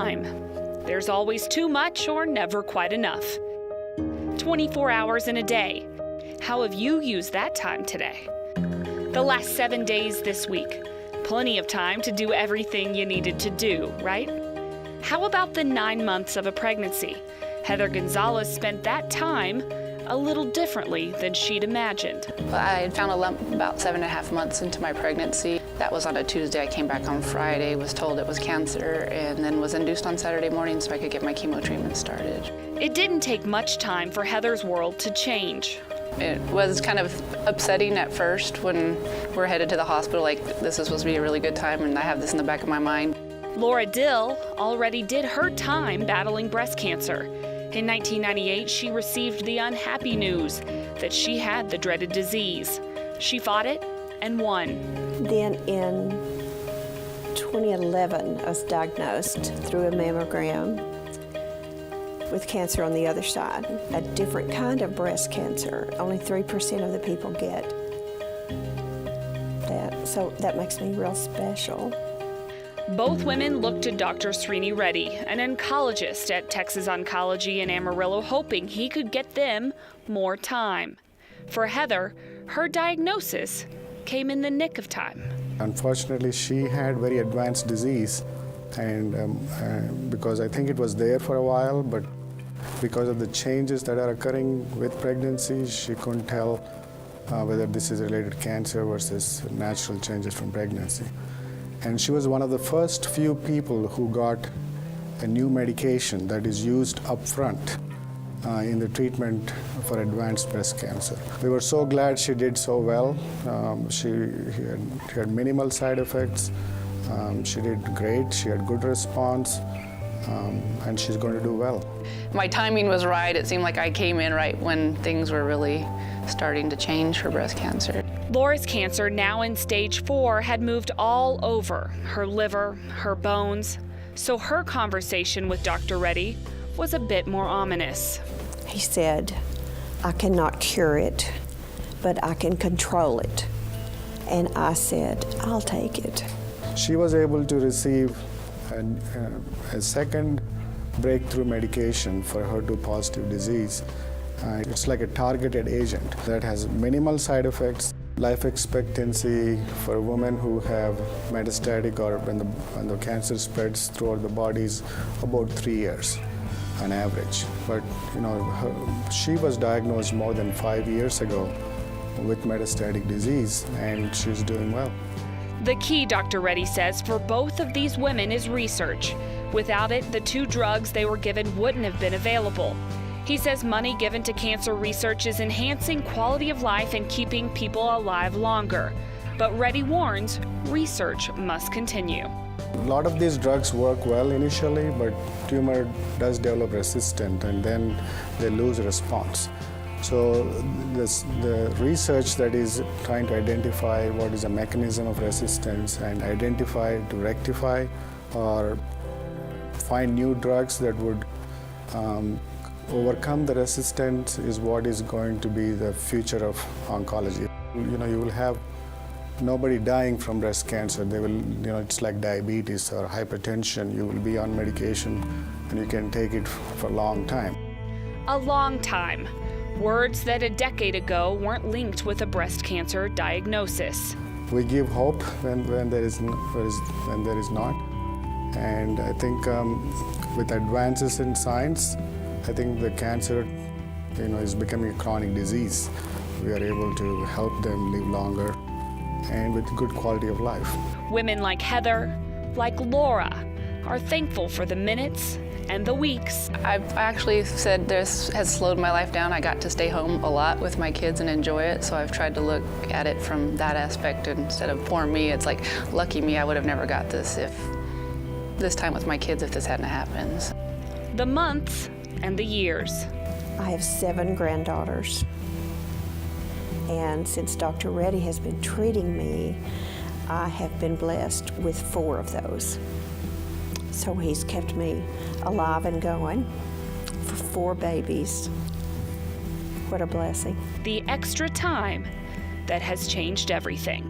time. There's always too much or never quite enough. 24 hours in a day. How have you used that time today? The last 7 days this week. Plenty of time to do everything you needed to do, right? How about the 9 months of a pregnancy? Heather Gonzalez spent that time a little differently than she'd imagined. I had found a lump about 7.5 months into my pregnancy. That was on a Tuesday. I came back on Friday, was told it was cancer, and then was induced on Saturday morning so I could get my chemo treatment started. It didn't take much time for Heather's world to change. It was kind of upsetting at first when we're headed to the hospital, like this is supposed to be a really good time and I have this in the back of my mind. Laura Dill already did her time battling breast cancer. In 1998, she received the unhappy news that she had the dreaded disease. She fought it and won. Then in 2011, I was diagnosed through a mammogram with cancer on the other side, a different kind of breast cancer. Only 3% of the people get that, so that makes me real special. Both women looked to Dr. Srini Reddy, an oncologist at Texas Oncology in Amarillo, hoping he could get them more time. For Heather, her diagnosis came in the nick of time. Unfortunately, she had very advanced disease, and because I think it was there for a while, but because of the changes that are occurring with pregnancy, she couldn't tell whether this is related to cancer versus natural changes from pregnancy. And she was one of the first few people who got a new medication that is used up front in the treatment for advanced breast cancer. We were so glad she did so well. She had minimal side effects. She did great. She had good response, and she's going to do well. My timing was right. It seemed like I came in right when things were really starting to change for breast cancer. Laura's cancer, now in stage 4, had moved all over her liver, her bones. So her conversation with Dr. Reddy was a bit more ominous. He said, I cannot cure it, but I can control it. And I said, I'll take it. She was able to receive a second breakthrough medication for HER2-positive disease. It's like a targeted agent that has minimal side effects. Life expectancy for women who have metastatic or when the cancer spreads throughout the body is about 3 years on average. But she was diagnosed more than 5 years ago with metastatic disease, and she's doing well. The key, Dr. Reddy says, for both of these women is research. Without it, the 2 drugs they were given wouldn't have been available. He says money given to cancer research is enhancing quality of life and keeping people alive longer. But Reddy warns research must continue. A lot of these drugs work well initially, but tumor does develop resistance and then they lose response. So the research that is trying to identify what is a mechanism of resistance and identify to rectify or find new drugs that would overcome the resistance is what is going to be the future of oncology. You will have nobody dying from breast cancer. They will, it's like diabetes or hypertension. You will be on medication and you can take it for a long time. A long time. Words that a decade ago weren't linked with a breast cancer diagnosis. We give hope when there is not. And I think with advances in science, I think the cancer, is becoming a chronic disease. We are able to help them live longer and with good quality of life. Women like Heather, like Laura, are thankful for the minutes and the weeks. I've actually said this has slowed my life down. I got to stay home a lot with my kids and enjoy it, so I've tried to look at it from that aspect instead of poor me. It's like, lucky me, I would have never got this time with my kids if this hadn't happened. The months and the years. I have 7 granddaughters. And since Dr. Reddy has been treating me, I have been blessed with 4 of those. So he's kept me alive and going for 4 babies. What a blessing. The extra time that has changed everything.